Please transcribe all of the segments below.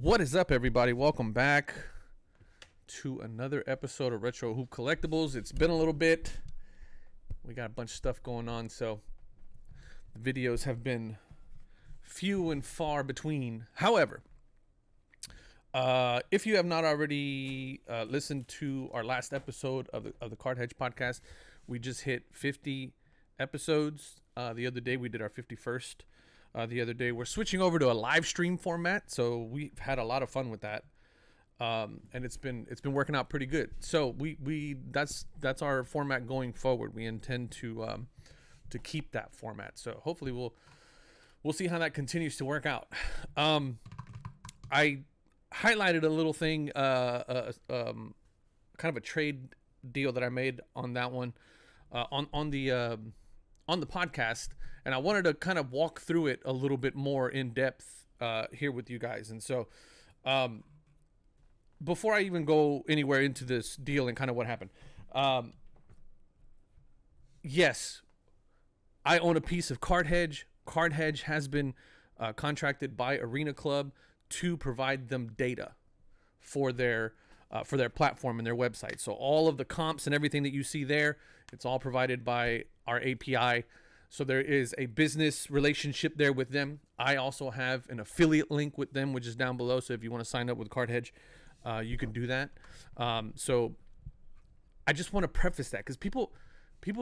What is up, everybody? Welcome back to another episode of Retro Hoop Collectibles. It's been a little bit. We got a bunch of stuff going on, so the videos have been few and far between. However, if you have not already listened to our last episode of the Card Hedge podcast, we just hit 50 episodes. The other day we did our 51st. The other day we're switching over to a live stream format, so we've had a lot of fun with that, and it's been working out pretty good. So that's our format going forward. We intend to keep that format. So hopefully we'll see how that continues to work out. I highlighted a little thing, kind of a trade deal that I made on that one, on the podcast, and I wanted to kind of walk through it a little bit more in depth here with you guys. And so before I even go anywhere into this deal and kind of what happened, yes, I own a piece of Card Hedge. Card Hedge has been contracted by Arena Club to provide them data for their platform and their website. So all of the comps and everything that you see there, it's all provided by our API. So there is a business relationship there with them. I also have an affiliate link with them, which is down below. So if you want to sign up with Card Hedge, you can do that. So I just want to preface that because people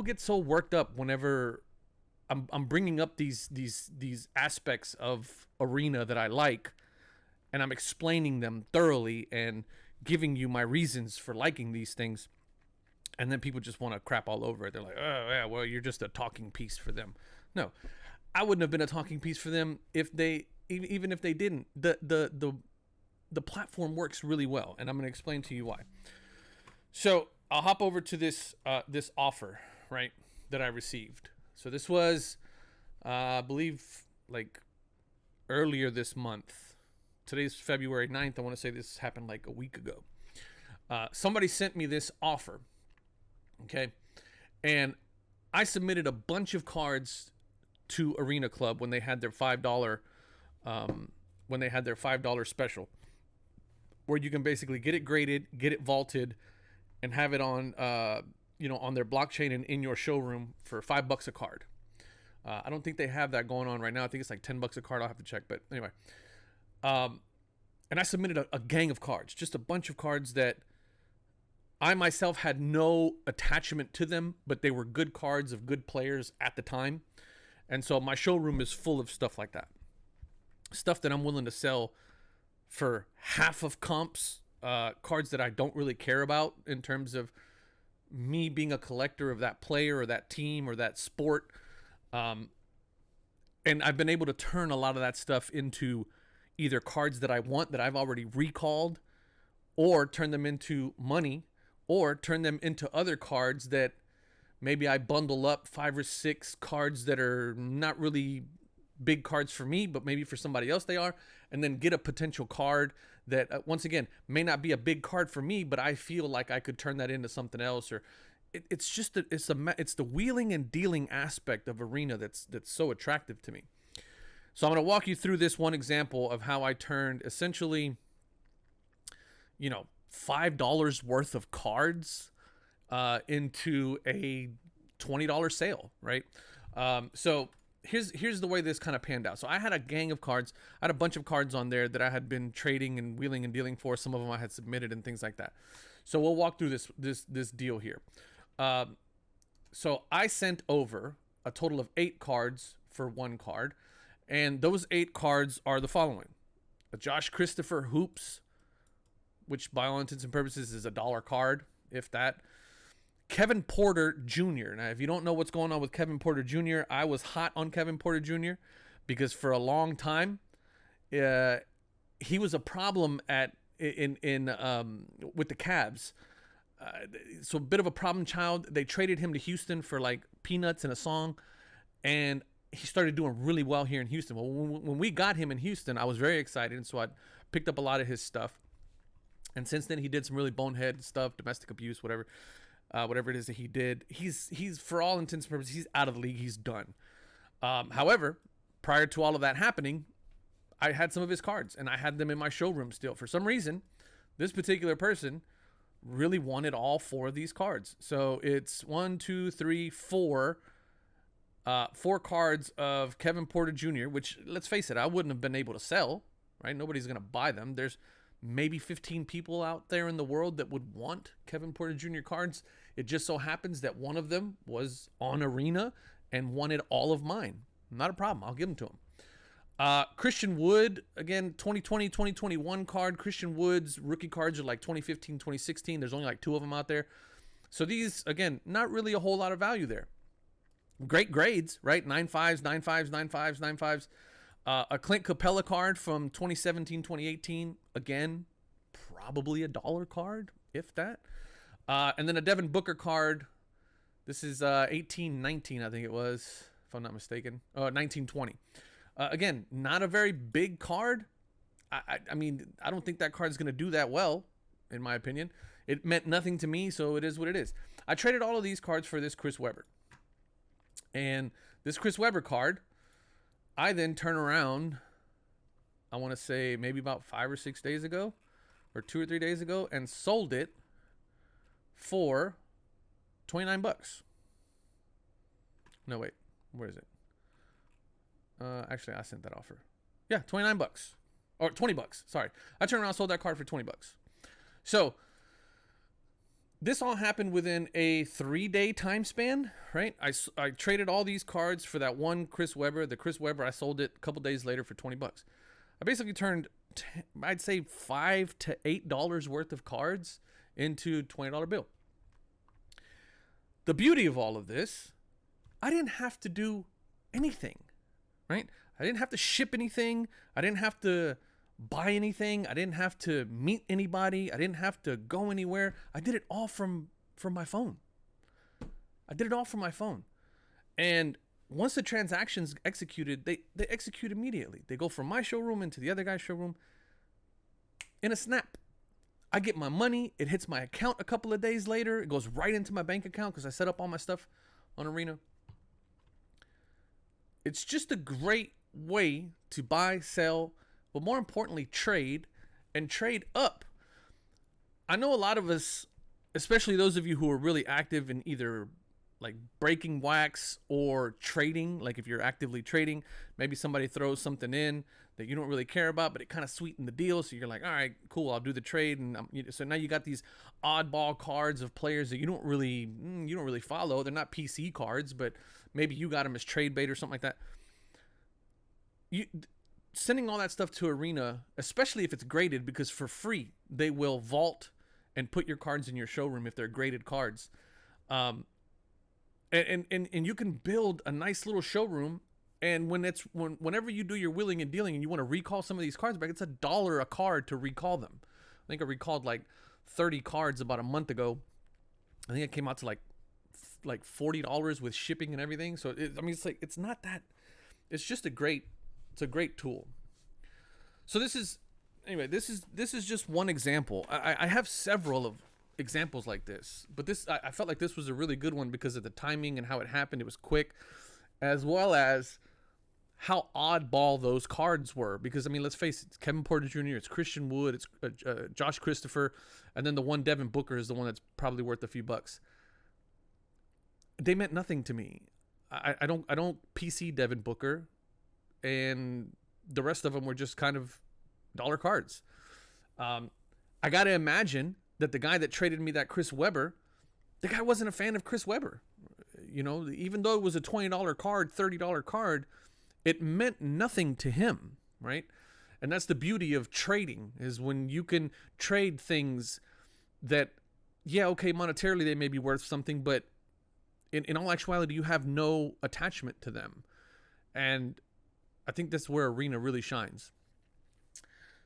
get so worked up whenever I'm bringing up these aspects of Arena that I like, and I'm explaining them thoroughly and giving you my reasons for liking these things. And then people just want to crap all over it. They're like, oh, yeah, well, you're just a talking piece for them. No, I wouldn't have been a talking piece for them even if they didn't. The platform works really well, and I'm going to explain to you why. So I'll hop over to this offer, right, that I received. So this was, I believe, like earlier this month. Today's February 9th. I want to say this happened like a week ago. Somebody sent me this offer. Okay. And I submitted a bunch of cards to Arena Club when they had their $5 special, where you can basically get it graded, get it vaulted, and have it on on their blockchain and in your showroom for $5 a card. I don't think they have that going on right now. I think it's like $10 a card. I'll have to check. But anyway, and I submitted a gang of cards, just a bunch of cards that I myself had no attachment to them, but they were good cards of good players at the time. And so my showroom is full of stuff like that. Stuff that I'm willing to sell for half of comps, cards that I don't really care about in terms of me being a collector of that player or that team or that sport. And I've been able to turn a lot of that stuff into either cards that I want that I've already recalled, or turn them into money, or turn them into other cards that maybe I bundle up 5 or 6 cards that are not really big cards for me, but maybe for somebody else they are, and then get a potential card that, once again, may not be a big card for me, but I feel like I could turn that into something else. Or it's the wheeling and dealing aspect of Arena that's so attractive to me. So I'm going to walk you through this one example of how I turned essentially, $5 worth of cards into a $20 sale, right? So here's the way this kind of panned out. So I had a gang of cards. I had a bunch of cards on there that I had been trading and wheeling and dealing for. Some of them I had submitted and things like that. So we'll walk through this deal here. So I sent over a total of 8 cards for 1 card. And those 8 cards are the following: a Josh Christopher Hoops, which by all intents and purposes is $1 card, if that. Kevin Porter Jr. Now, if you don't know what's going on with Kevin Porter Jr., I was hot on Kevin Porter Jr. because for a long time, he was a problem with the Cavs. So a bit of a problem child. They traded him to Houston for like peanuts and a song, and he started doing really well here in Houston. Well, when we got him in Houston, I was very excited, and so I picked up a lot of his stuff. And since then, he did some really bonehead stuff, domestic abuse, whatever it is that he did. He's for all intents and purposes, he's out of the league. He's done. However, prior to all of that happening, I had some of his cards, and I had them in my showroom still. For some reason, this particular person really wanted all 4 of these cards. So it's 1, 2, 3, 4. 4 cards of Kevin Porter Jr., which, let's face it, I wouldn't have been able to sell, right? Nobody's going to buy them. There's maybe 15 people out there in the world that would want Kevin Porter Jr. cards. It just so happens that one of them was on Arena and wanted all of mine. Not a problem. I'll give them to him. Christian Wood, again, 2020, 2021 card. Christian Wood's rookie cards are like 2015, 2016. There's only like 2 of them out there. So these, again, not really a whole lot of value there. Great grades, right? 9.5s, 9.5s, 9.5s, 9.5s. A Clint Capella card from 2017, 2018. Again, probably $1 card, if that. And then a Devin Booker card. This is 18-19, I think it was, if I'm not mistaken. 19-20. Again, not a very big card. I mean, I don't think that card's going to do that well, in my opinion. It meant nothing to me, so it is what it is. I traded all of these cards for this Chris Webber. And this Chris Webber card, I then turn around, I want to say maybe about 5 or 6 days ago, or 2 or 3 days ago, and sold it for $29. No, wait, where is it? Actually, I sent that offer. Yeah, $29 or $20. Sorry, I turned around, sold that card for $20. So this all happened within a 3-day time span, right? I traded all these cards for that one Chris Webber. The Chris Webber, I sold it a couple days later for $20. I basically turned, I'd say $5 to $8 worth of cards into $20 bill. The beauty of all of this, I didn't have to do anything, right? I didn't have to ship anything. I didn't have to buy anything. I didn't have to meet anybody. I didn't have to go anywhere. I did it all from my phone. I did it all from my phone. And once the transaction's executed, they execute immediately. They go from my showroom into the other guy's showroom in a snap. I get my money. It hits my account a couple of days later. It goes right into my bank account because I set up all my stuff on Arena. It's just a great way to buy, sell, but more importantly, trade and trade up. I know a lot of us, especially those of you who are really active in either like breaking wax or trading, like if you're actively trading, maybe somebody throws something in that you don't really care about, but it kind of sweetened the deal. So you're like, all right, cool, I'll do the trade. And so now you got these oddball cards of players that you don't really follow. They're not PC cards, but maybe you got them as trade bait or something like that. Sending all that stuff to Arena, especially if it's graded, because for free they will vault and put your cards in your showroom if they're graded cards, and you can build a nice little showroom. And whenever you do your wheeling and dealing and you want to recall some of these cards back, it's $1 a card to recall them. I think I recalled like 30 cards about a month ago. I think it came out to like $40 with shipping and everything. So it's not that. It's just a great tool. So this is just one example. I have several of examples like this, but I felt like this was a really good one because of the timing and how it happened. It was quick, as well as how oddball those cards were. Because let's face it, it's Kevin Porter Jr., it's Christian Wood, it's Josh Christopher, and then the one Devin Booker is the one that's probably worth a few bucks. They meant nothing to me. I don't PC Devin Booker, and the rest of them were just kind of dollar cards. I got to imagine that the guy that traded me that Chris Webber, the guy wasn't a fan of Chris Webber. Even though it was a $20 card, $30 card, it meant nothing to him, right? And that's the beauty of trading, is when you can trade things that, yeah, okay, monetarily they may be worth something, but in all actuality, you have no attachment to them. And I think that's where Arena really shines.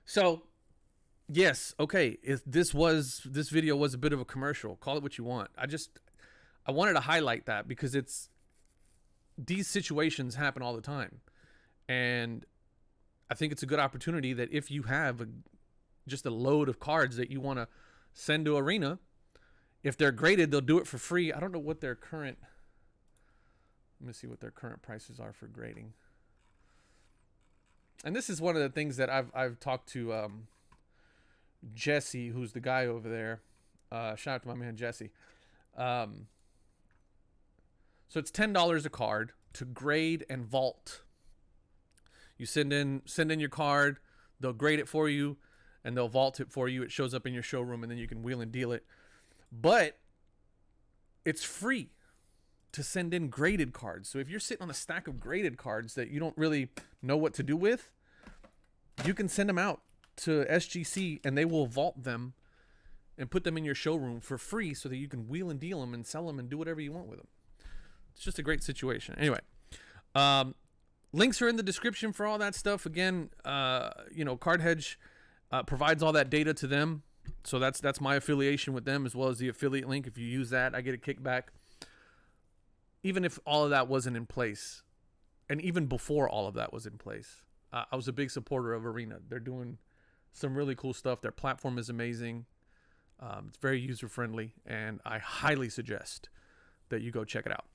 So, yes, okay, if this video was a bit of a commercial, call it what you want. I wanted to highlight that because these situations happen all the time. And I think it's a good opportunity that if you have just a load of cards that you want to send to Arena, if they're graded, they'll do it for free. I don't know what let me see what their current prices are for grading. and this is one of the things that I've talked to Jesse, who's the guy over there. Shout out to my man Jesse. So it's $10 a card to grade and vault. You send in your card, they'll grade it for you, and they'll vault it for you. It shows up in your showroom, and then you can wheel and deal it. But it's free to send in graded cards. So if you're sitting on a stack of graded cards that you don't really know what to do with, you can send them out to SGC, and they will vault them and put them in your showroom for free so that you can wheel and deal them and sell them and do whatever you want with them. It's just a great situation. Anyway, links are in the description for all that stuff. Again, Card Hedge provides all that data to them. So that's my affiliation with them, as well as the affiliate link. If you use that, I get a kickback. Even if all of that wasn't in place, and even before all of that was in place, I was a big supporter of Arena. They're doing some really cool stuff. Their platform is amazing. It's very user-friendly, and I highly suggest that you go check it out.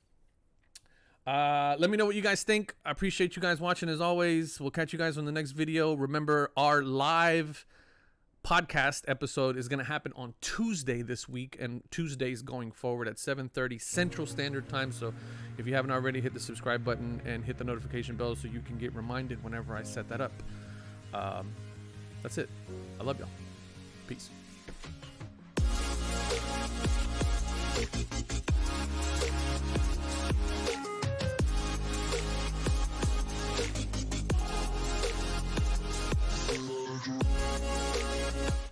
Let me know what you guys think. I appreciate you guys watching as always. We'll catch you guys on the next video. Remember, our live podcast episode is going to happen on Tuesday this week, and Tuesdays going forward at 7:30 Central Standard Time. So if you haven't already, hit the subscribe button and hit the notification bell so you can get reminded whenever I set that up. That's it. I love y'all. Peace.